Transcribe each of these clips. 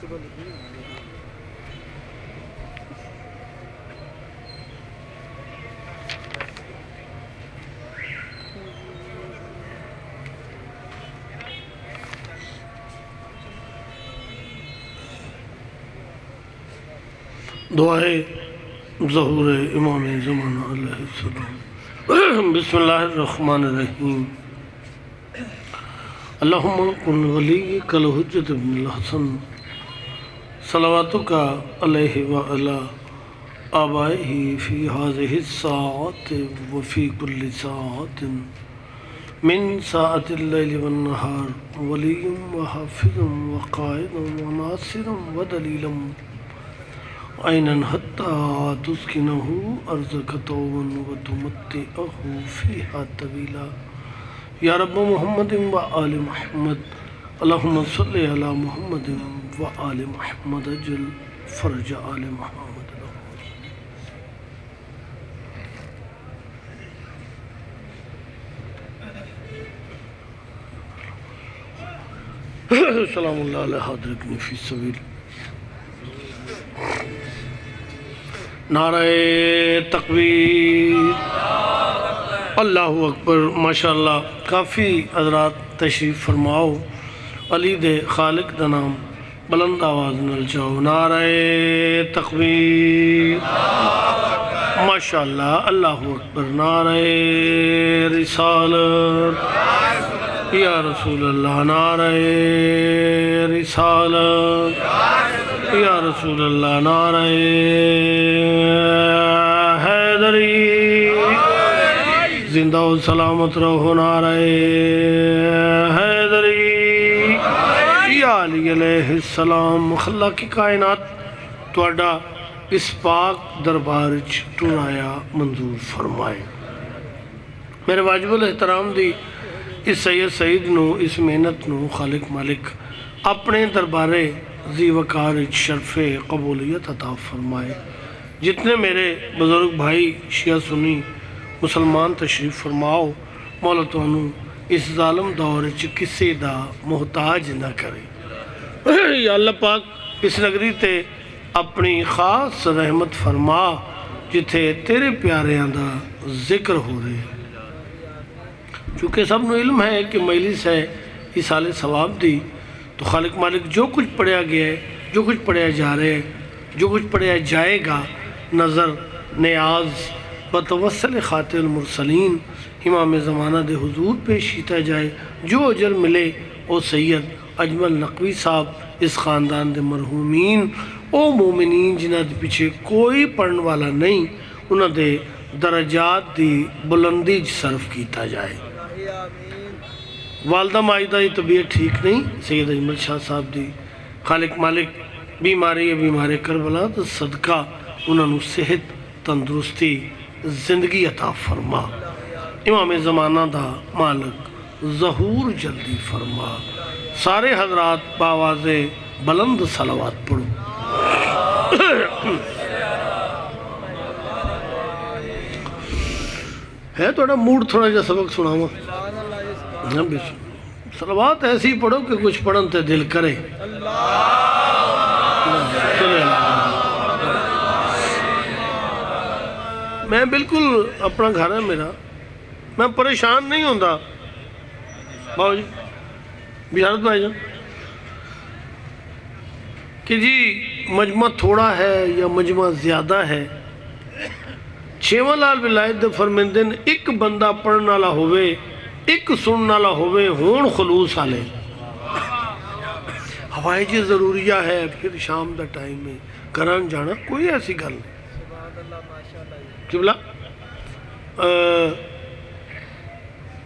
دعائے ظہور امام زمانہ علیہ السلام۔ بسم اللہ الرحمن الرحیم۔ اللہم کن ولیک الحجۃ بن الحسن صلواتک علیہ وعلی آبائہ فی هذه الساعة وفی کل ساعة من ساعة اللیل والنہار ولی وحافظ وقائد وناصر ودلیل عیناً حتی تسکنہ ارضک طوعاً وتمتعہ فیہا طویلا یا رب محمد و آل محمد اللہم صلی علی محمد و آل محمد اجل فرج آل محمد۔ سلام اللہ علیہ حاضرکن فی السبیل۔ نعرہ تکبیر، اللہ اکبر۔ ماشاءاللہ کافی حضرات تشریف فرماؤ، علی دے خالق دا نام بلند آواز نال جاؤ۔ نعرہ تکبیر، ماشاءاللہ، اللہ اکبر۔ نعرہ رسالت یا رسول اللہ، نعرہ رسالت یا رسول اللہ، نعرہ حیدری زندہ و سلامت رہو، نعرہ حیدری یا علی علیہ السلام۔ خلا کی کائنات توڑا اس پاک دربار ٹرایا منظور فرمائے۔ میرے واجب الاحترام دی اس سید سعید نو، اس محنت نو خالق مالک اپنے دربارے ذی وقار شرف قبولیت عطا فرمائے۔ جتنے میرے بزرگ بھائی شیعہ سنی مسلمان تشریف فرماؤ، مولا تانوں اس ظالم دور کسے دا محتاج نہ کرے۔ یا اللہ پاک اس نگری تے اپنی خاص رحمت فرما جتھے تیرے پیاریاں دا ذکر ہو رہے۔ چونکہ سب نو علم ہے کہ مجلس ہے ایصال ثواب دی، تو خالق مالک جو کچھ پڑھیا گیا ہے، جو کچھ پڑھیا جا رہے ہے، جو کچھ پڑھیا جائے گا، نظر نیاز بتوسل خاتم المرسلین امام زمانہ دے حضور پیش کیتا جائے۔ جو اجر ملے او سید اجمل نقوی صاحب اس خاندان دے مرحومین او مومنین جنہ دے پیچھے کوئی پڑھن والا نہیں، انہ دے درجات دی بلندی صرف کیتا جائے۔ والدہ معاہدہ دی طبیعت ٹھیک نہیں، سید اجمل شاہ صاحب دی خالق مالک بیماری ہے، بیمار کربلا، تو صدقہ انہوں نے صحت تندرستی زندگی عطا فرما۔ امام زمانہ دا مالک ظہور جلدی فرما۔ سارے حضرات باواز بلند صلوات پڑھو۔ ہے توڑا موڈ تھوڑا جا سبق سناوا؟ صلوات ایسی پڑھو کہ کچھ پڑھن تے دل کرے۔ میں بالکل اپنا گھر ہے میرا، میں پریشان نہیں ہوندہ باؤ جی بشارت بھائی جان کہ جی مجمع تھوڑا ہے یا مجمع زیادہ ہے۔ چھیواں لال ولایت دے فرمیندے نے ایک بندہ پڑھن والا ہوئے، ایک سنن والا ہوئے، ہون خلوص والے۔ ہوائج ضروریہ ہے، پھر شام دا ٹائم میں کران جانا کوئی ایسی گل نہیں۔ قبلہ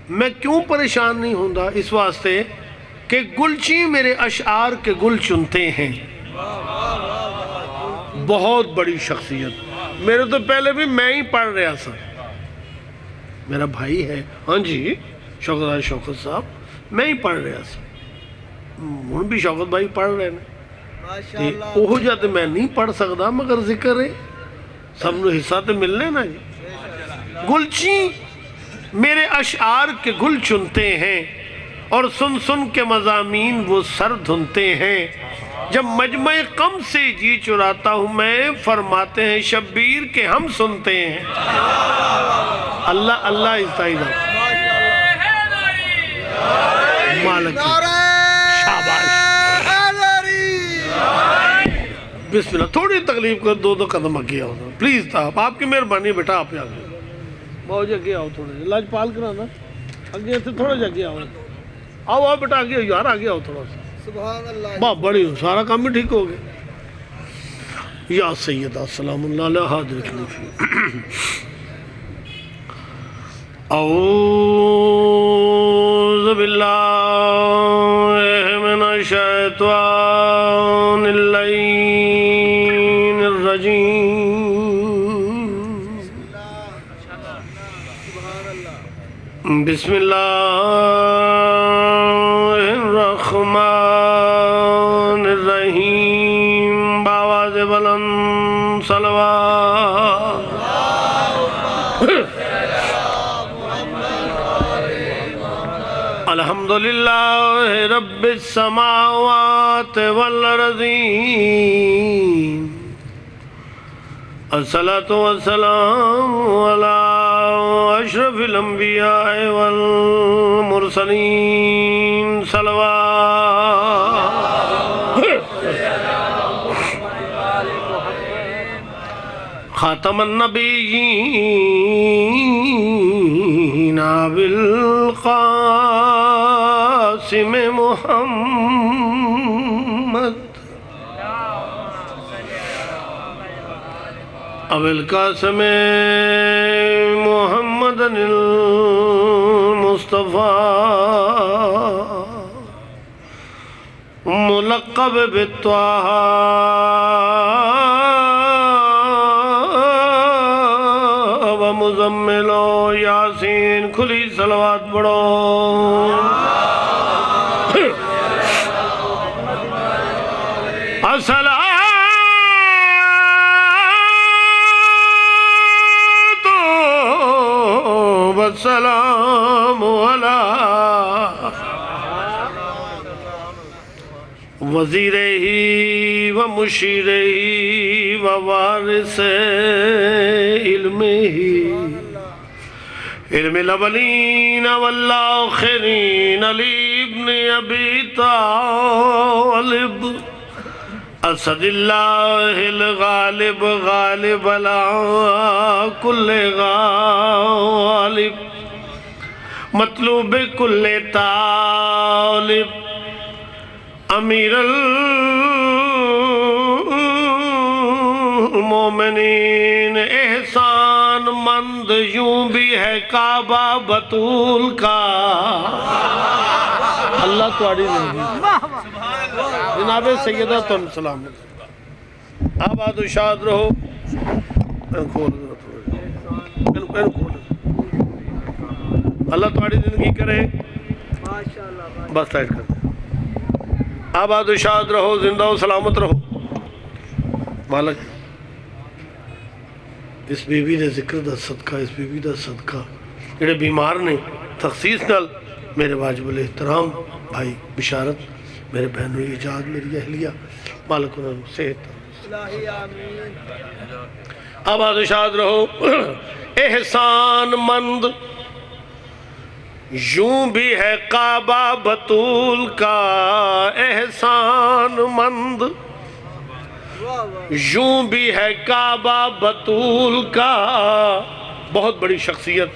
میں کیوں پریشان نہیں ہوندہ؟ اس واسطے کہ گلچی میرے اشعار کے گل چنتے ہیں۔ بہت بڑی شخصیت، میرے تو پہلے بھی میں ہی پڑھ رہا سا، میرا بھائی ہے ہاں جی شوکت صاحب، میں ہی پڑھ رہا سا، ہوں بھی شوکت بھائی پڑھ رہے ہیں۔ اوہ جاتے میں نہیں پڑھ سکتا، مگر ذکر ہے سب نے حصہ تے ملنے نا جی۔ گلچی میرے اشعار کے گل چنتے ہیں اور سن سن کے مضامین وہ سر دھنتے ہیں۔ جب مجمع قم سے جی چراتا ہوں میں، فرماتے ہیں شبیر کے ہم سنتے ہیں۔ اللہ اللہ استعیدہ مالک شاباش، بسم اللہ۔ تھوڑی تکلیف کر، دو قدم آگے آؤ پلیز صاحب، آپ کی مہربانی بیٹا، آپ آگے بہت جگہ آؤ، تھوڑے لاج پال کرانا آگے سے تھوڑا جگہ آؤ، آؤ آؤ بیٹا آگے یار، آگے آؤ تھوڑا سا، بہت بڑی ہو، سارا کام بھی ٹھیک ہو گیا۔ یا سیدہ سلام اللہ علیہ حاضر خلیفی۔ اعوذ باللہ من الشیطان اللعین الرجیم، بسم اللہ الرحمن الرحیم، باواز بلند صلوات۔ الحمدللہ رب السماوات والارضین، الصلاة والسلام علی اشرف الانبیاء والمرسلین، صلوات۔ خاتم النبیین بالقاسم محمد، ابو القاسم محمد المصطفى، ملقب بالطه ومزمل یاسین، کھلی صلوات پڑھو۔ السلام علی وزیرہی و مشیرہی و وارث علمہی، علم الاولین والآخرین، علی ابن ابی طالب، اسد اللہ الغالب، غالب علی کل غالب، مطلوب کل طالب، امیر المومنین، احسان مند یوں بھی ہے کعبہ بطول کا۔ اللہ تواڑی زندگی جناب سیدہ تم سلام، آباد و شاد رہو۔ اللہ تمہاری زندگی کرے، بس ٹائٹ کر دیں۔ آباد و شاد رہو، زندہ و سلامت رہو۔ مالک اس بی بی دے ذکر دا صدقہ، اس بی بی دا صدقہ، جڑے بیمار نے تخصیص نال میرے واجب الاحترام بھائی بشارت، میرے بہنوں ایجاد، میری اہلیہ، مالک انہوں صحت، آباد و شاد رہو۔ احسان مند یوں بھی ہے کعبہ بطول کا، احسان مند یوں بھی ہے کعبہ بطول کا، بہت بڑی شخصیت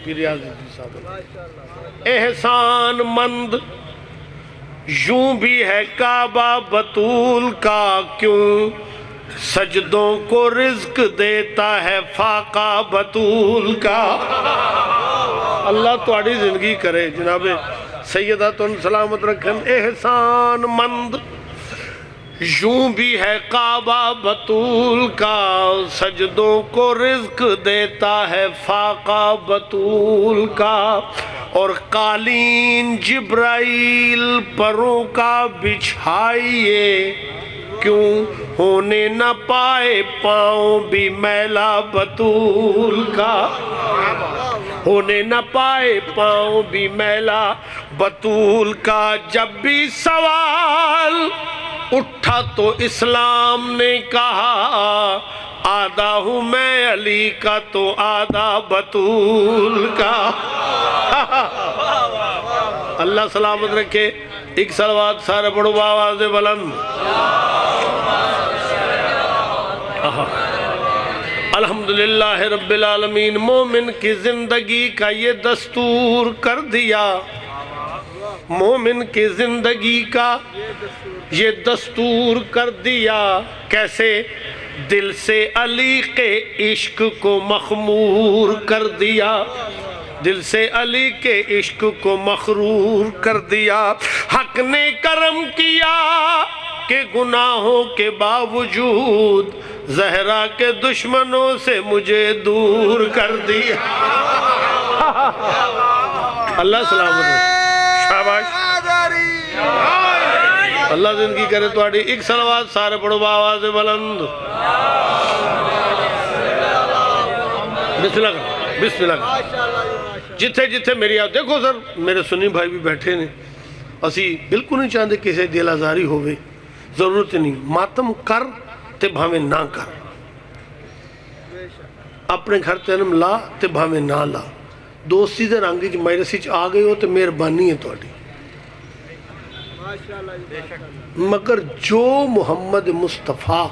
پیر اعظم صاحب۔ احسان مند یوں بھی ہے کعبہ بطول کا، کیوں سجدوں کو رزق دیتا ہے فاقہ بطول کا۔ اللہ تواڑی زندگی کرے جناب سیدہ تن سلامت رکھن۔ احسان مند یوں بھی ہے کعبہ بطول کا، سجدوں کو رزق دیتا ہے فاقہ بطول کا، اور قالین جبرائیل پروں کا بچھائیے، کیوں ہونے نہ پائے پاؤں بھی میلا بطول کا، ہونے نہ پائے پاؤں بھی میلا بطول کا۔ جب بھی سوال اٹھا تو اسلام نے کہا آدھا ہوں میں علی کا تو آدھا بطول کا۔ اللہ سلامت رکھے۔ ایک صلوات سارے پڑھو آواز بلند۔ الحمدللہ رب العالمین، مومن کی زندگی کا یہ دستور کر دیا، مومن کی زندگی کا یہ دستور کر دیا۔ کیسے؟ دل سے علی کے عشق کو مخمور کر دیا، دل سے علی کے عشق کو مخرور کر دیا۔ حق نے کرم کیا کہ گناہوں کے باوجود زہرا کے دشمنوں سے مجھے دور کر دیا۔ اللہ سلامت ہے، شاباش، اللہ زندگی کرے تواڈی۔ ایک صلوات سارے پڑھو آواز بلند۔ بسم اللہ کرو، بسم اللہ کرو۔ جتھے جتھے میری آپ دیکھو سر، میرے سنی بھائی بھی بیٹھے نے، اسی بالکل نہیں چاہتے کسی دل آزاری ہوئے، ضرورت نہیں۔ ماتم کر تے بھاویں نہ کر، اپنے گھر تینم لا تے بھاویں نہ لا، دوستی دے رنگ وچ میرے آ گئے ہو تے مہربانی ہے تواڈی۔ مگر جو محمد مصطفیٰ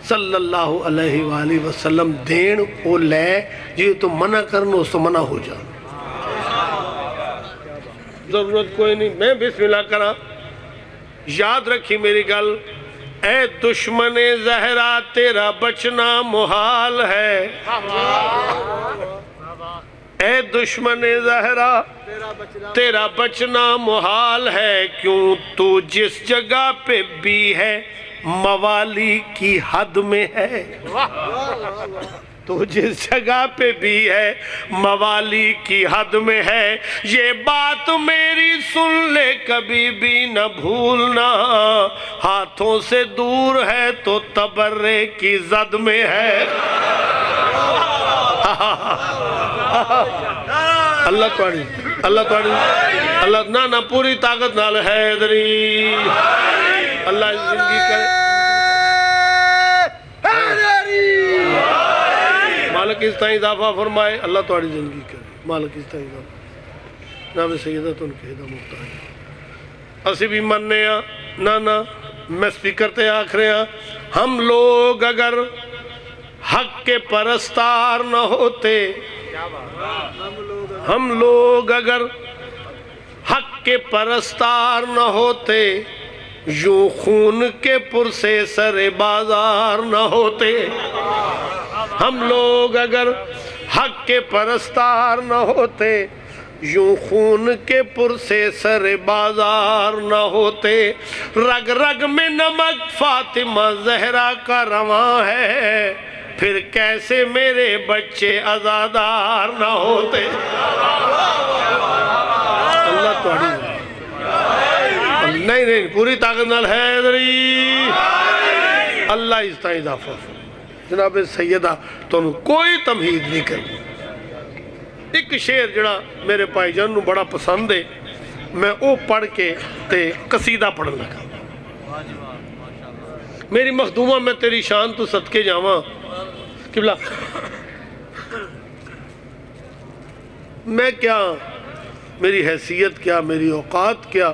صلی اللہ علیہ وآلہ وسلم دین او لے، جی تو منع کرنا اس تو منع ہو جا، ضرورت کوئی نہیں۔ میں بسم اللہ کرا، یاد رکھی میری گل، اے دشمن زہرا تیرا بچنا محال ہے، اے دشمن زہرا تیرا بچنا محال ہے، کیوں تو جس جگہ پہ بھی ہے موالی کی حد میں ہے، تو جس جگہ پہ بھی ہے موالی کی حد میں ہے۔ یہ بات میری سن لے کبھی بھی نہ بھولنا، ہاتھوں سے دور ہے تو تبرے کی زد میں ہے۔ اللہ توڑی، اللہ توڑی، اللہ نہ پوری طاقت نال حیدری، اللہ زندگی کرے، مالک اس طرح اضافہ فرمائے، اللہ توڑی زندگی کرے، مالک اس طرح اضافہ۔ نام سیدہ تو ان کے ہدہ محتاج اسی بھی مننے ہاں، نہ میں سپیکر تے آکھرے ہاں، ہم لوگ اگر حق کے پرستار نہ ہوتے، ہم لوگ اگر حق کے پرستار نہ ہوتے، یوں خون کے پرسے سر بازار نہ ہوتے، ہم لوگ اگر حق کے پرستار نہ ہوتے، یوں خون کے پرسے سر بازار نہ ہوتے۔ رگ رگ میں نمک فاطمہ زہرا کا رواں ہے، پھر کیسے میرے بچے عزادار نہ ہوتے۔ اللہ توڑی، نہیں پوری طاقت نال حیدری، اللہ اس طرح اضافہ۔ جناب سیدہ تو کوئی تمہید نہیں کرنی۔ ایک شعر جڑا میرے پائی جان نو بڑا پسند ہے، میں او پڑھ کے تے قصیدہ پڑھن لگا۔ میری مخدومہ میں تیری شان تو صدقے جاواں قبلہ، میں کیا، میری حیثیت کیا، میری اوقات کیا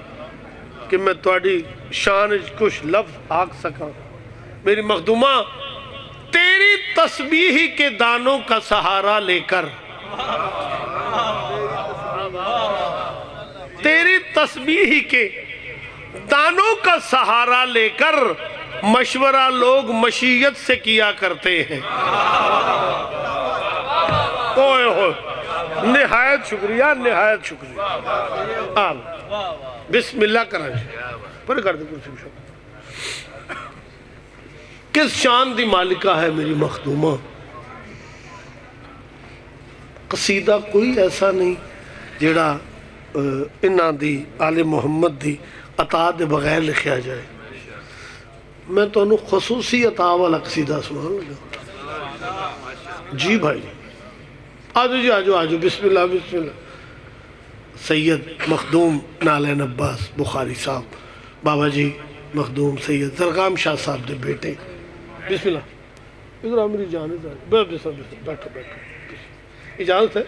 کہ میں تواڈی شان کچھ لفظ آکھ سکاں۔ میری مخدومہ تیری تسبیح کے دانوں کا سہارا لے کر، تیری تسبیح کے دانوں کا سہارا لے کر مشورہ لوگ مشیت سے کیا کرتے ہیں۔ اوئے ہوئے، نہایت شکریہ، نہایت شکریہ۔ بسم اللہ کریں پر کر دیں کچھ شکریہ۔ کس شان دی مالکہ ہے میری مخدومہ، قصیدہ کوئی ایسا نہیں جڑا انہاں دی آل محمد دی عطا دے بغیر لکھیا جائے۔ میں تو انہوں خصوصی عطا والا قصیدہ سنان لگا۔ جی بھائی، آجو جی آجو، بسم اللہ بسم اللہ۔ سید مخدوم نالین عباس بخاری صاحب، بابا جی مخدوم سید زرغام شاہ صاحب دے بیٹے بسم اللہ ادھر میری جان بیٹھو بیٹھو اجازت ہے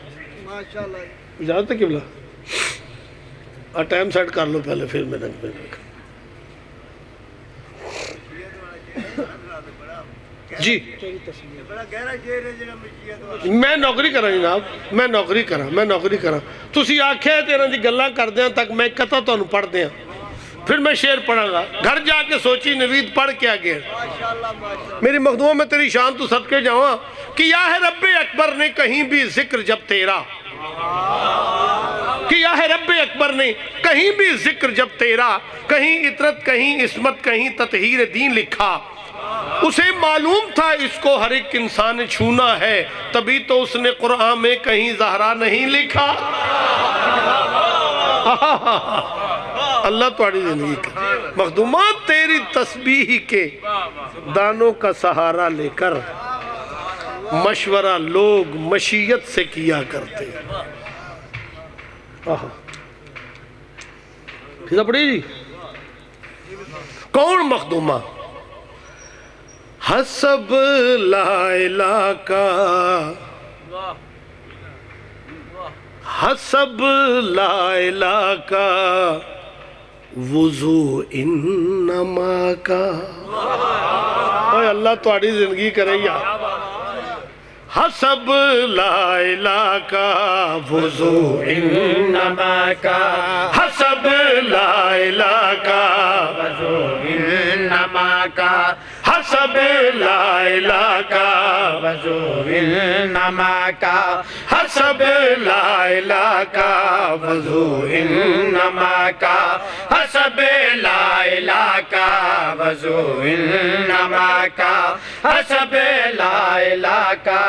اجازت ہے قبلہ ٹائم سیٹ کر لو پہلے پھر میں رنگ میں جی میں نوکری کرا جناب میں نوکری کرا تسی آکھے تیرہ دی گلاں کر دیاں تک میں قطع تو انہوں پڑھ دیاں پھر میں شعر پڑھا گا گھر جا کے سوچی نوید پڑھ کے آگے میری مخدومہ میں تیری شان تو صدقے جاؤں کیا ہے رب اکبر نے کہیں بھی ذکر جب تیرا کیا ہے رب اکبر نے کہیں بھی ذکر جب تیرا کہیں عطرت کہیں عصمت کہیں تطہیر دین لکھا اسے معلوم تھا اس کو ہر ایک انسان چھونا ہے تبھی تو اس نے قرآن میں کہیں زہرا نہیں لکھا اللہ تمہاری زندگی کا مخدومات تیری تسبیح کے دانوں کا سہارا لے کر مشورہ لوگ مشیت سے کیا کرتے پڑھی جی کون مخدومہ حسب لا الہ کا حسب لا الہ کا وضو انما کا اوہ اللہ تمہاری زندگی کرے یا حسب لا الہ کا وضو انما کا حسب لا الہ کا وضو انما کا حسب لا الہ کا وضو انما کا حسب لا الہ کا وضو انما کا حسب لا الہ کا وضو انما کا حسب لا الہ کا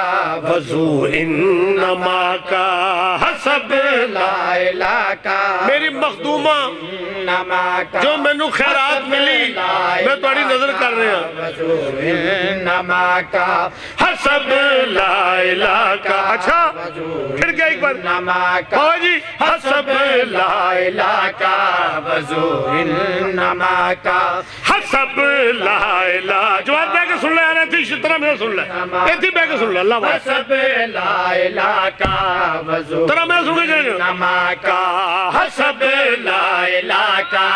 وضو انما کا حسب لا الہ کا میری مخدومہ جو میں نو خیرات ملی میں تمہاری نظر کر رہے ہیں وضو انما کا حسب لا الہ کا اچھا پھر کیا ایک بار بابا جی حسب لا الہ کا وضو انما کا حسب لا الہ جواب بے کے سن لے آنے تھی شطرہ میں سن لے ایتھی بے کے سن لے اللہ بات حسب لا الہ کا وضو ترہ میں سن گئے انما کا حسب لا الہ کا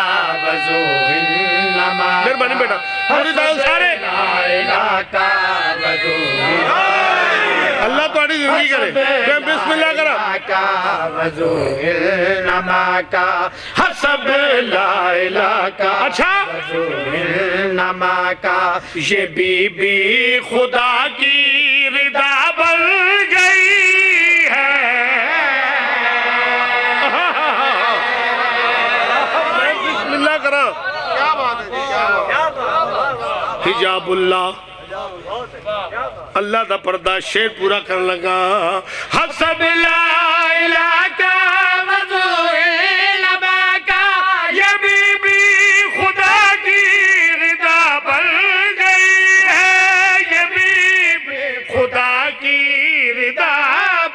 وضو انما مہربانی بیٹا سارے لا الہ کا وضو اللہ تمہاری زندگی کرے بسم اللہ کرا وضو انما کا حسب لا الہ کا اچھا وضو انما کا یہ بی بی خدا کی رضا بن گئی ہے بسم اللہ کرا حجاب اللہ اللہ دا پردہ شیر پورا کرنے لگا حسب لا الہ کا وضو انما کا یہ بی بی خدا کی رضا بن گئی ہے یہ بی بی خدا کی رضا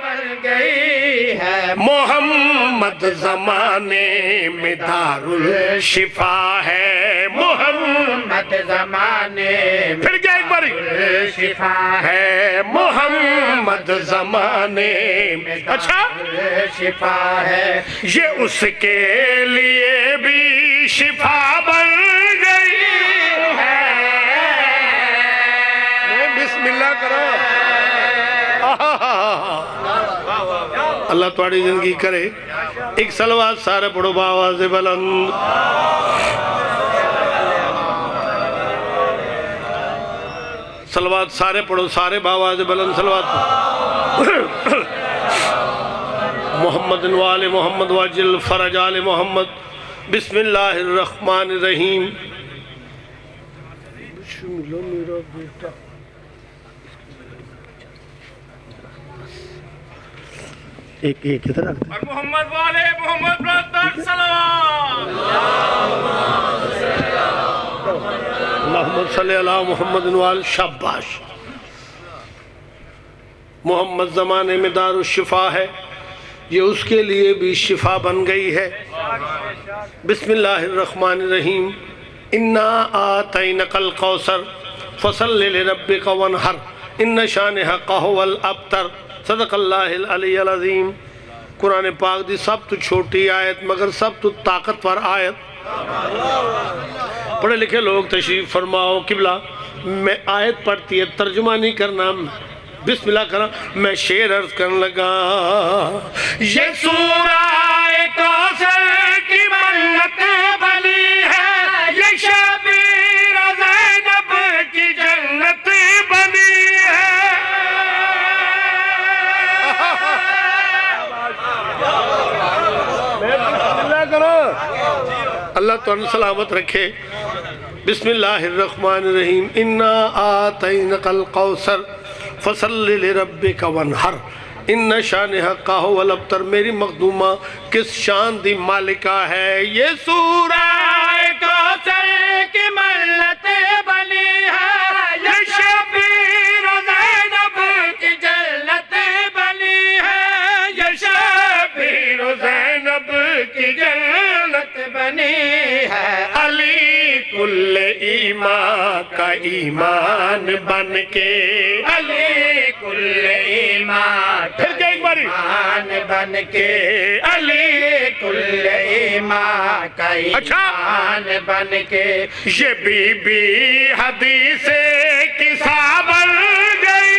بن گئی ہے محمد زمانے میں دارالشفا ہے محمد زمانے پھر کیا ایک باری شفا ہے محمد زمانے میں اچھا شفا ہے یہ اس کے لیے بھی شفا بن گئی ہے بسم اللہ کرو اللہ تمہاری زندگی کرے ایک صلوات سارے پڑھو بآواز بلند صلوات سارے پڑھو سارے بآواز بلند صلوات محمد وآل محمد واجل فرج آل محمد بسم اللہ الرحمن الرحیم بسم اللہ میرا بیٹا ایک ادھر اور محمد والے محمد برادر صلوات اللہم صلی اللہ محمد وآل شاباش محمد زمانے میں دار الشفا ہے یہ اس کے لیے بھی شفا بن گئی ہے بسم اللہ الرحمن الرحیم انا آتینک الکوثر فصل لربک وانحر ان شانئک هو الابتر صدق اللہ العلی العظیم۔ قرآن پاک دی سب تو چھوٹی آیت مگر سب تو طاقتور آیت۔ پڑھے لکھے لوگ تشریف فرماؤ۔ قبلہ میں آیت پڑھتی ہے ترجمہ نہیں کرنا، بسم اللہ کرنا، میں شعر عرض کرنے لگا۔ یہ سورہ کوثر کی منت بنی ہے، یہ شبیر زینب کی جنت بنی ہے۔ میں بسم اللہ کرو، اللہ تو سلامت رکھے۔ بسم اللہ الرحمن الرحیم۔ انا آتینک الکوثر فصل لربک وانحر ان شانئک هو الابتر۔ میری مخدومہ کس شان دی مالکہ ہے، یہ سورہ کوثر کی ملت بنی ہے، یہ شبیر زینب کی جنت بنی ہے، یہ شبیر زینب کی جنت بنی ہے۔ علی کل ایمان کا ایمان بن کے، علی کل ایمان پھر کہ ایک باری ایمان بن کے، علی کل ایمان کا ایمان بن کے، یہ بی بی حدیث قصہ بن گئی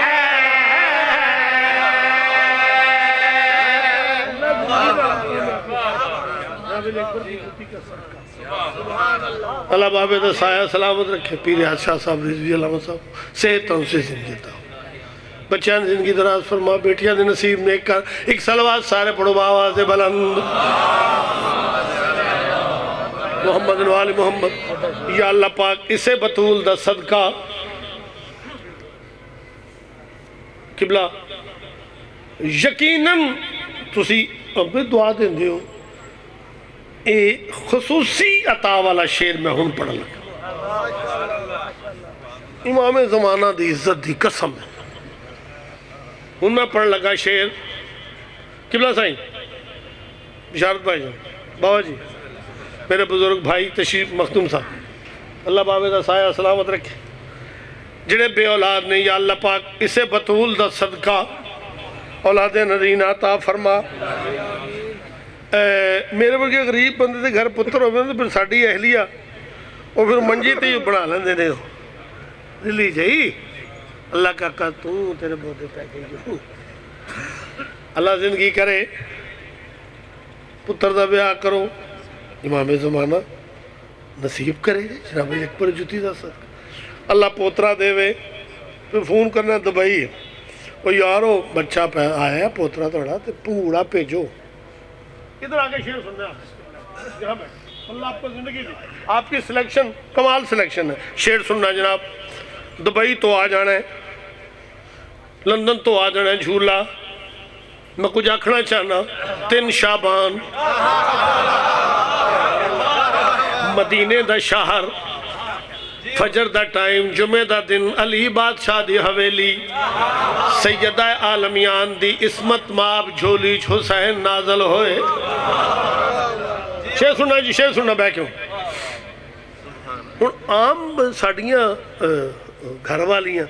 ہے۔ اللہ بابے دا سایہ سلامت رکھے، پیر حادشاہ صاحب رضوی علامہ صاحب صحت ان سے زندگی دا بچیاں زندگی دراز فرما، بیٹیاں دے نصیب نیک کر۔ ایک صلوات سارے پڑھو بآواز بلند، محمد وآل محمد۔ یا اللہ پاک اسے بطول دا صدقہ قبلہ یقیناً تسی اپنے دعا دیں دیو، اے خصوصی عطا والا شعر میں ہن پڑھ لگا۔ امام زمانہ دی عزت دی قسم ہے، ہن میں پڑھ لگا شعر۔ قبلہ سائیں بشارت بھائی جان، بابا جی میرے بزرگ بھائی تشریف مختوم صاحب، اللہ بابے دا سایہ سلامت رکھے، جڑے بے اولاد نے یا اللہ پاک اسے بطول دا صدقہ اولاد نرین عطا فرما۔ میرے ورگے غریب بندے دے گھر پتر ہوئے تو پھر ساڑی اہلیہ اور پھر منجی تے بنا لیندے نے دلی جائی اللہ کا تو تیرے بہتے پہ گئی۔ اللہ زندگی کرے، پتر دا بیاہ کرو، امام زمانہ نصیب کرے جناب اکبر جوتی دا صدقہ، اللہ پوترا دے وے۔ پھر فون کرنا دبئی، وہ یارو بچہ پہ آیا پوترا توڑا تے پوڑا بھیجو۔ ادھر آگے شعر سننا ہے، یہاں بیٹھ، اللہ آپ کو زندگی دی، آپ کی سلیکشن کمال سلیکشن ہے۔ شعر سننا جناب، دبئی تو آ جانا ہے، لندن تو آ جانا ہے جھولا۔ میں کچھ آکھنا چاہنا، 3 شعبان مدینے دا شہر، فجر دا ٹائم، جمعہ دا دن، علی بادشاہ دی حویلی، سیدہ عالمیان دی عصمت ماب جھولی حسین نازل ہوئے۔ شعر سننا جی، شعر سننا بے کیوں۔ عام ساڑیاں گھر والیاں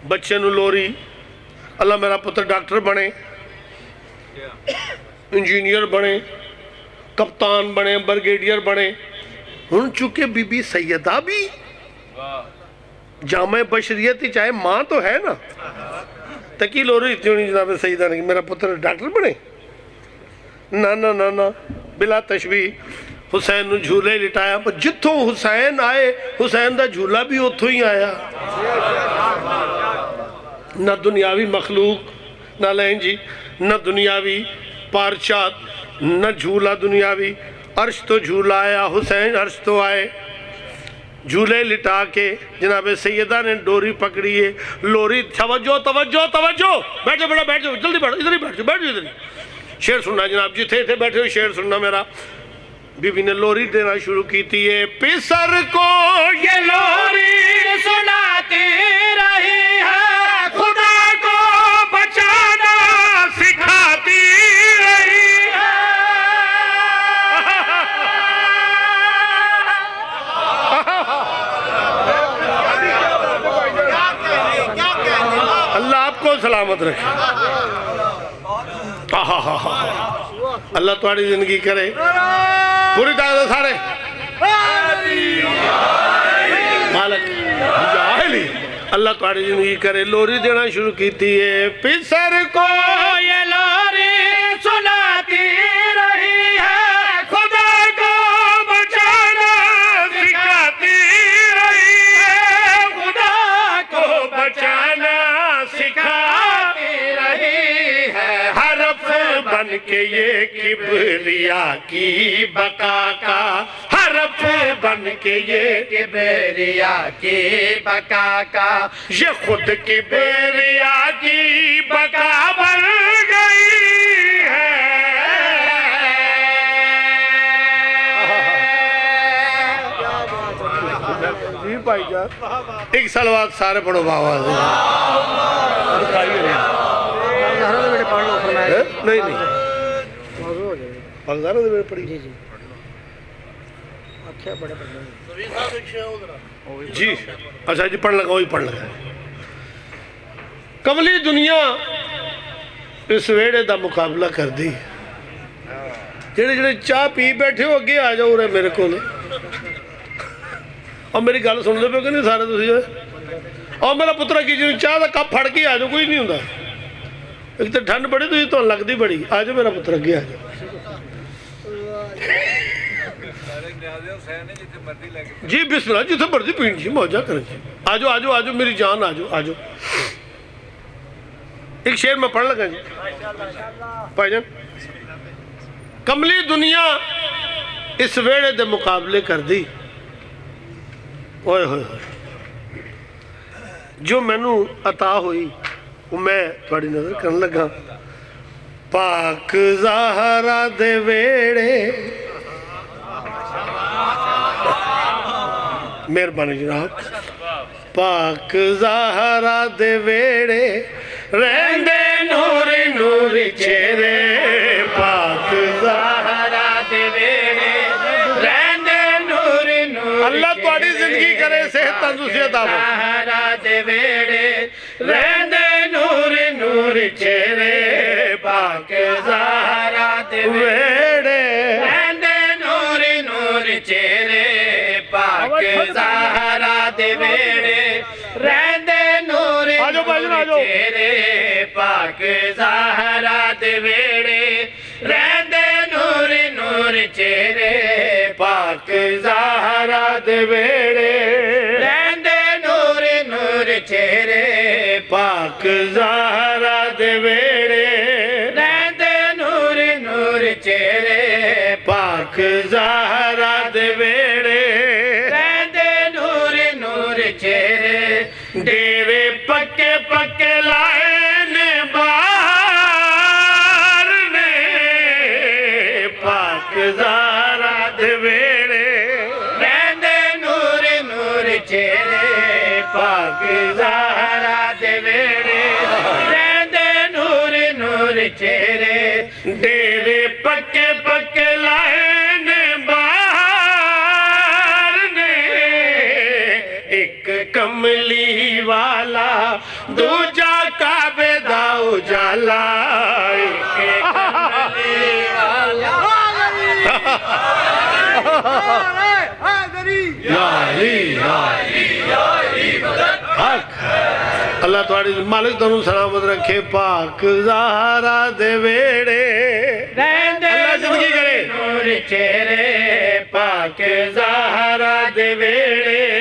بچے نو لوری، اللہ میرا پتر ڈاکٹر بنے، انجینئر بنے، کپتان بنے، برگیڈیئر بنے۔ ہن چونکہ بی بی سیدہ بھی جامع بشریت ہی چاہے ماں تو ہے نا، تکی لوری اتنی نہیں جناب سیدہ نے کہ میرا پتر ڈاکٹر بنے۔ نا نا نا نا بلا تشبیح حسین نو جھولے لٹایا، پر جتھوں حسین آئے حسین دا جھولا بھی اتھوں ہی آیا۔ نہ دنیاوی مخلوق نہ لیں جی، نہ دنیاوی پارچات نہ جھولا دنیاوی، عرش تو جھولا آیا، حسین عرش تو آئے۔ جھولے لٹا کے جناب سیدہ نے ڈوری پکڑی ہے، لوری توجہ توجہ توجہ، بیٹھ جاؤ بیٹا بیٹھ جاؤ، جلدی بیٹھو، ادھر ہی بیٹھ جاؤ، بیٹھ جاؤ ادھر ہی۔ شعر سننا جناب، جتھے تھے بیٹھے ہوئے شعر سننا میرا۔ بی بی نے لوری دینا شروع کی تھی، پسر کو یہ لوری سناتی رہی ہے، خدا کو بچانا سکھاتی رہی ہے۔ کو سلامت رکھے اللہ تمہاری زندگی کرے پوری طاقت سارے مالک اللہ تمہاری زندگی کرے لوری دینا شروع کیتی ہے پسر کو یہ لوری سناتی رہی ہے خدا کو بچانا سکھاتی رہی ہے خدا کو بچانا سکھاتی رہی ہے حرف بن کے یہ کبریا کی بقا کا حرف بن کے یہ کبریا کی بقا کا یہ خود کبریا کی بقا بن گئی ہے جی بھائی جان ایک سلوات سارے پڑھو باواز نہیں پاکستان میں پڑھی جی جی اچھا جی پڑھ لگا وہی پڑھ لگا کملی دنیا اس ویڑے دا مقابلہ کر دی جڑے جڑے چاہ پی بیٹھے ہو اگے آ جاؤ رہے میرے کو اور میری گل سن دے پہ کہ نہیں سارے تسی اور میرا پترہ کی جنہوں چاہ دا کپ پھڑ کے آ جاؤ کوئی نہیں ہوندہ ایک تو ٹھنڈ بڑی تو یہ تو لگ دی بڑی آ جاؤ میرا پترہ اگے آ جاؤ جی بسم اللہ جیسے مرضی پین جی موجہ کریں جی آجو آجو آجو میری جان آجو آجو ایک شعر میں پڑھ لگا جی پائی جان کملی دنیا اس ویڑے دے مقابلے کر دی اوئے ہوئے ہوئے جو میں نو عطا ہوئی وہ میں تھوڑی نظر کرنے لگا پاک زہرا دے ویڑے مہربانی جناب پاک زہرا دے ویڑے رہندے نوری نوری چہرے پاک زہرا دے ویڑے رہندے نوری نوری اللہ تمہاری زندگی کرے صحت تندرستی عطا زہرا دے ویڑے رہندے نوری نوری چہرے پاک زہرا دے ویڑے رہندے نوری نوری چہرے پاک زہرا دے ویڑے رہندے نوری نوری چہرے پاک زہرا دے ویڑے رہندے نوری نوری چہرے پاک زہرا دے ویڑے رہندے نوری نوری چہرے پاک زہرا دے ویڑے رہندے نوری نوری چہرے پاک زہرا دے ویڑے چہرے ڈیرے پکے پکے لائے نے بار نے پاک زہرا دے ویڑے رہندے نوری نوری چہرے پاک زہرا دے ویڑے رہندے نوری نوری چہرے ڈیرے پکے پکے لائے کملی والا دوجا کعبے دا اجالا ایک کملی والا اللہ تمہاری مالک تمہیں سلامت رکھے پاک زہرا دے ویڑے اللہ زندگی کرے نور چہرے پاک زہرا دے ویڑے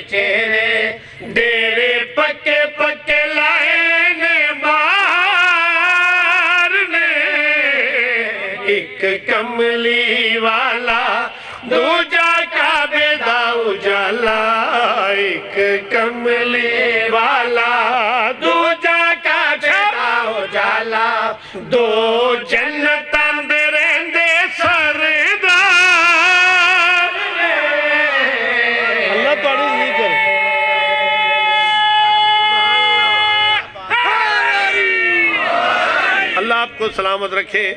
چہرے ڈیرے پکے پکے لائے نے بار نے ایک کملی والا دوجا کعبے دا اجالا ایک کملی والا دوجا کعبے دا اجالا دو جنتاں دے رہندے سردار اللہ تمہاری زندگی کرے اللہ آپ کو سلامت رکھے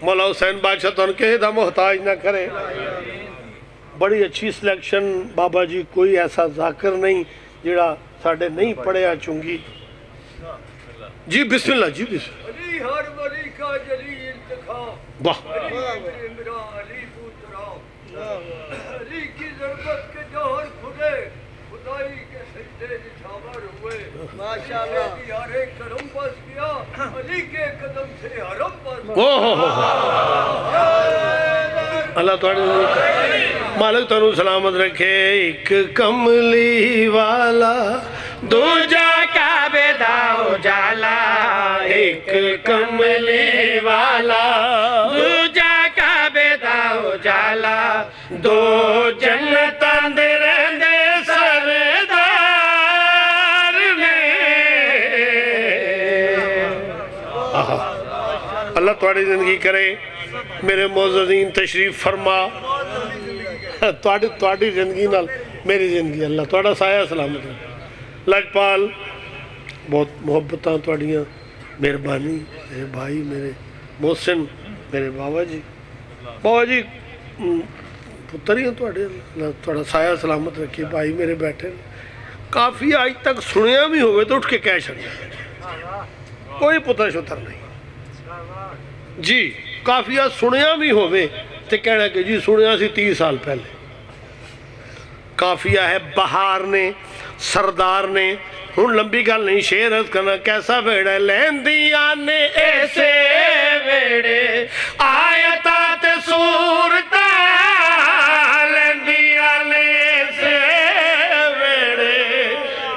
مولا حسین بادشاہ تو ان کے دا محتاج نہ کرے بڑی اچھی سلیکشن بابا جی کوئی ایسا ذاکر نہیں جڑا ساڑھے نہیں پڑھیا چونگی جی بسم اللہ جی بسم اللہ علی ہر ولی کا جلی انتخاب واہ علی عمران علی بوتراب علی کی ضربت کے جوہر کھلے خدائی کے سجدے نچھاور ہوئے ماشاءاللہ علی ہر ایک کرم بس کیا علی کے قدم سے حرم بس اللہ تعالی مالک تنو سلامت رکھے ایک کملی والا دوجا کعبے دا اجالا ایک کملی والا دوجا کعبے دا اجالا دو جنتاں دے رہندے سردار نے اللہ تواڈی زندگی کرے میرے معززین تشریف فرما تواڈی زندگی نال میری زندگی اللہ تواڈا سایہ سلامت ہے لجپال بہت محبتاں تواڈیاں مہربانی میرے بھائی میرے محسن میرے بابا جی پتر ہی ہیں تواڈا سایہ سلامت رکھیے بھائی میرے بیٹھے کافی آج تک سنیا بھی ہوئے تو اٹھ کے کہہ چھڑیا کوئی پتر شتر نہیں جی کافیہ سنیا بھی ہوئے تو کہنا کہ جی سنیا سی 30 سال پہلے کافیہ ہے بہار نے سردار نے ہن لمبی گل نہیں شعر عرض کرنا کیسا ویڑا لیندیاں نے ایسے ویڑے آیتات سورتا لیندیاں نے ایسے ویڑے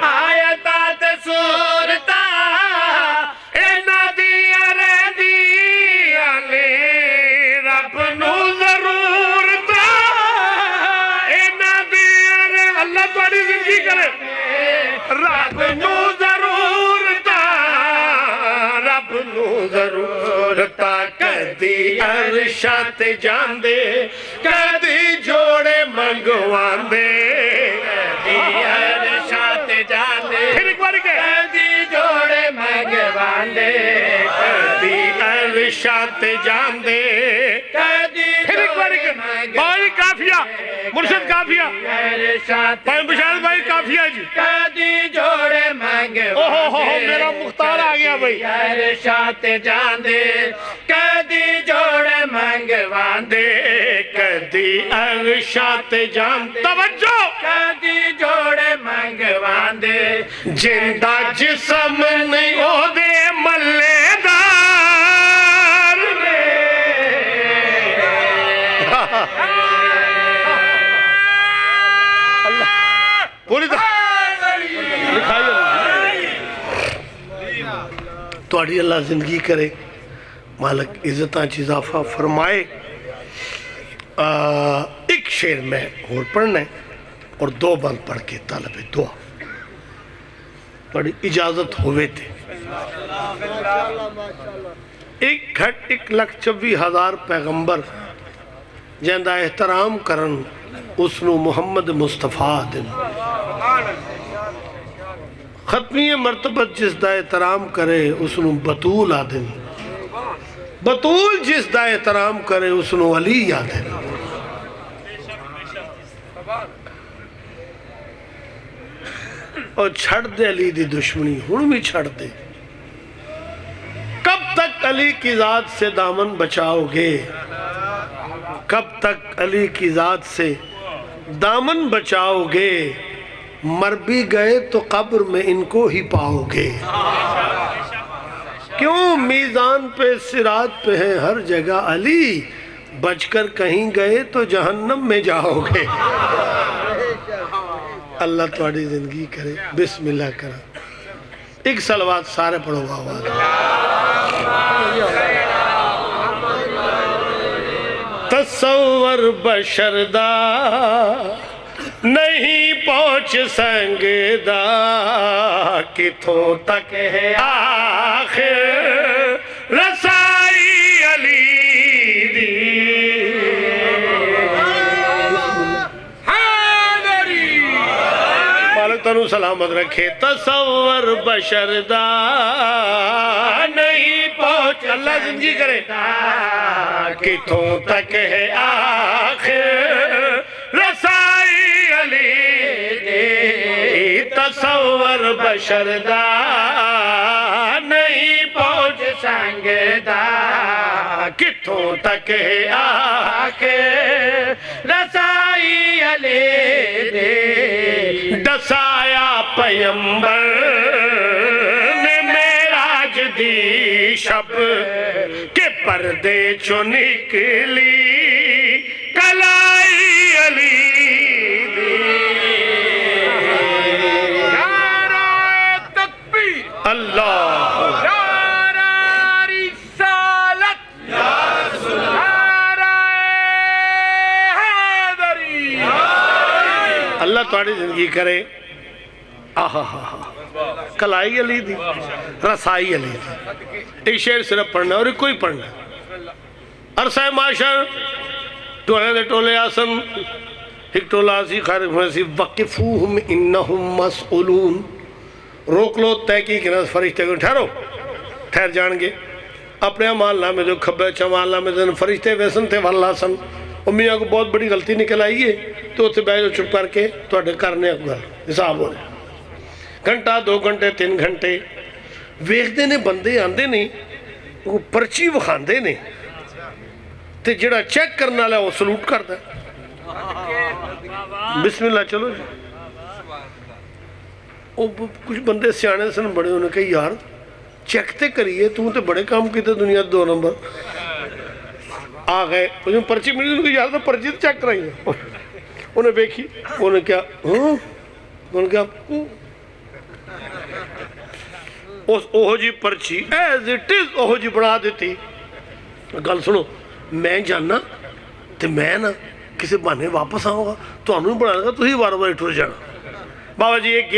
آیتات سورتا اینا دیا رہدیاں نے رب نو ضرورتا اینا دیا رہ اللہ تواڈی زندگی کرے رب نو ضرورتا رب نو ضرورتا کدی عرشات جاندے کدی جوڑے منگواندے کدی عرشات جاندے کدی جوڑے منگواندے کدی عرشات جاندے کدی جوڑے منگواندے کافیہ مرشد کافیہ بھائی بشارت بھائی کافیہ جی کدی جوڑے منگواندے میرا مختار آ گیا بھائی عرشات جاندے کدی جوڑے منگواندے کدی عرشات جاندے توجہ کدی جوڑے منگواندے جندہ جسم نہیں ہو دے ملے دار پوری تواڈی اللہ زندگی کرے مالک عزتاں چ اضافہ فرمائے ایک شعر میں اور پڑھنا ہے اور 2 بند پڑھ کے طالب دعا تواڈی اجازت ہوئے تھے 1,24,000 پیغمبر جہاں احترام کرن اس نو محمد مصطفیٰ دن ختمی مرتبت جس دا احترام کرے اس نو بطول آدن بطول جس دا احترام کرے اس نو علی آدن اور چھڑ دے علی دی دشمنی ہن بھی چھڑ دے کب تک علی کی ذات سے دامن بچاؤ گے کب تک علی کی ذات سے دامن بچاؤ گے مر بھی گئے تو قبر میں ان کو ہی پاؤ گے کیوں میزان پہ صراط پہ ہے ہر جگہ علی بچ کر کہیں گئے تو جہنم میں جاؤ گے اللہ تواڈی زندگی کرے بسم اللہ کرا ایک صلوات سارے پڑھو آواز تصور بشر دا نہیں پہنچ سنگدا کتھوں تک ہے آخر رسائی علی دی مالک تنو سلامت رکھے تصور بشر دا نہیں پہنچ اللہ زندگی کرے کتھوں تک ہے آخر رسائی علی دی تصور محشردہ نہیں پہنچ سنگدا کتوں تک آخر رسائی علی دے دسایا پیمبر نے معراج دی شب کے پردے چو نکلی کلائی علی دی اللہ اللہ تھوڑی زندگی کرے کلائی علی دی رسائی علی دی ایک شعر صرف پڑھنا اور کوئی پڑھنا عرصہ معاشر ٹولے دے ٹولے آسن ایک ٹولہ آسی خارج مرسی وقفوہم انہم مسئولون روک لو تحقیق نہ فرشتے کو ٹھہرو ٹھہر جان گے اپنے عمال نامے جو کھبے چمال نامے دن فرشتے ویسن تھے واللہ سن امیہ کو بہت بڑی غلطی نکل آئی ہے تو اتھے بیجو چپ کر کے تو اڈے کرنے اکبر حساب ہو رہے گھنٹہ 2 گھنٹے 3 گھنٹے ویکھدے نے بندے آندے نے وہ پرچی وکھاندے نے تے جڑا چیک کرنا لے وہ سلوٹ کرتا ہے بسم اللہ چلو جی کچھ بندے سیانے سن بڑے انہوں نے کہا یار چیک تے کریے تو تے بڑے کام کیتے دنیا 2 نمبر آ گئے انہوں پرچی ملی انہوں نے کہا یار تو پرچی تو چیک کرائی ہے انہیں بیکھی انہوں نے کہا انہوں نے کہا اوہ جی پرچی ایز اٹ از اوہ جی بڑھا دیتی گل سنو میں جاننا تے میں نا کسی بہانے واپس آؤں گا تو انہوں نے بڑھانا گا تو ہی بار بار ٹھر جانا بابا جی ایک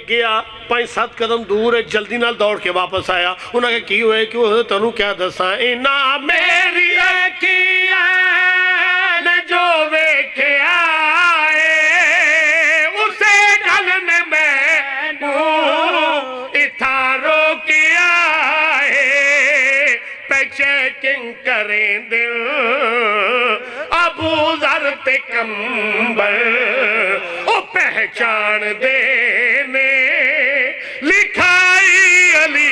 گیا 5-7 قدم دور ہے جلدی نال دوڑ کے واپس آیا انہوں نے کہا کی ہوئے کیوں ہوئے تنوں کیا دساں اینا میری اکیان جو ویکھے آئے اسے گلن میں اتھارو کے آئے پہ چیکنگ کریں دل ابو ذر تے کمبر او پہچان دینے لکھائی علی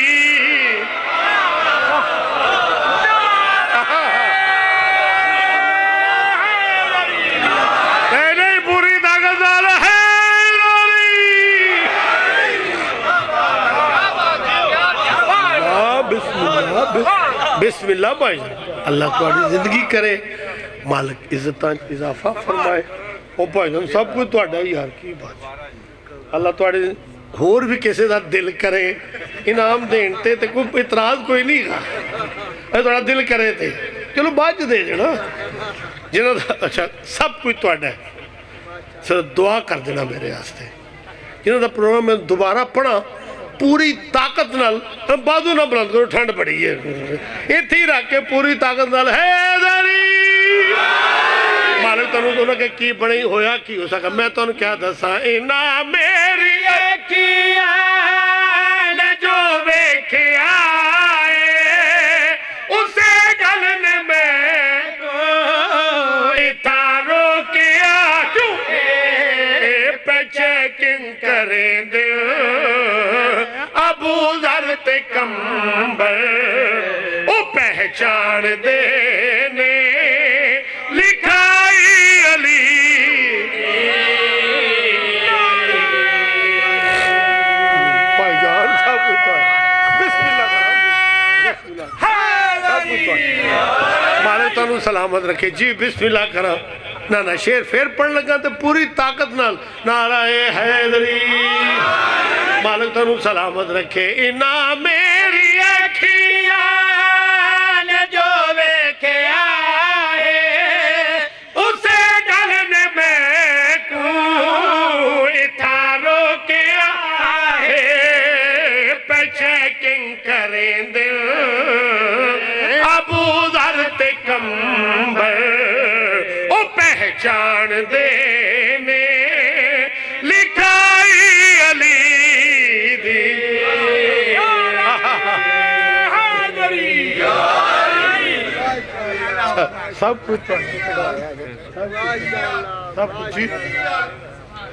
نہیں پوری طاقت والا ہے بسم اللہ بھائی اللہ تمہاری زندگی کرے مالک عزتاں اضافہ فرمائے او بھائی جان سب کوئی تہاڈا یار کی بات اللہ تہاڈے ہور بھی کسی دا دل کرے انعام دین تے کوئی اعتراض کوئی نہیں گا تہاڈا دل کرے تے چلو بعد دے دینا جنہاں دا اچھا سب کوئی تہاڈا ہے صرف دعا کر دینا میرے واسطے جنہاں دا پروگرام میں دوبارہ پڑھا پوری طاقت نال بازو نہ بلند کرو ٹھنڈ پڑی ہے ایتھے ہی رکھ کے پوری طاقت نال حیدری مالک تنوں تو کہ کی بڑی ہویا کی ہو سکا میں تنوں کیا دساں اینا میری اکیان جو ویکھے آئے اسے گلن میں اتارو کیا کیوں پہ چیکنگ کریں دے ابو ذر تے کمبر او پہچان دینے لکھائی علی بھائی جان سب کچھ بسم اللہ سب کچھ مالے تنوں سلامت رکھے جی بسم اللہ کرا نہ شیر پھر پڑھ لگا تو پوری طاقت نال نعرہ حیدری مالک تنوں سلامت رکھے اینا میری اکھیان جو ویکھے آئے اسے گلن میں اتھارو کے آئے پہ چیکنگ کریں دل ابو ذر تے کمبر او پہچان دینے لکھائی علی سب کچھ سب کچھ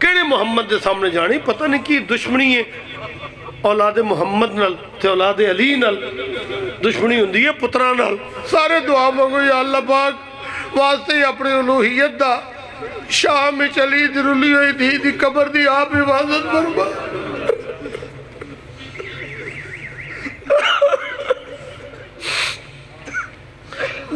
ਕਿਹੜੇ ਮੁਹੰਮਦ ਦੇ ਸਾਹਮਣੇ ਜਾਣੀ, ਪਤਾ ਨਹੀਂ ਕੀ ਦੁਸ਼ਮਣੀ ਹੈ ਔਲਾਦ ਮੁਹੰਮਦ ਨਾਲ ਤੇ ਔਲਾਦ ਅਲੀ ਨਾਲ ਦੁਸ਼ਮਣੀ ਹੁੰਦੀ ਹੈ ਪੁੱਤਰਾਂ ਨਾਲ। ਸਾਰੇ ਦੁਆ ਮੰਗੋ ਯਾ ਅੱਲਾਹ ਪਾਕ ਵਾਸਤੇ ਆਪਣੀ ਉਲੂਹੀਅਤ ਦਾ ਸ਼ਾਮ ਵਿੱਚ ਅਲੀ ਦੀ ਰੁਲੀ ਹੋਈ ਧੀ ਦੀ ਕਬਰ ਦੀ ਆਪ ਹਿਫਾਜ਼ਤ ਫਰਮਾ।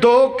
2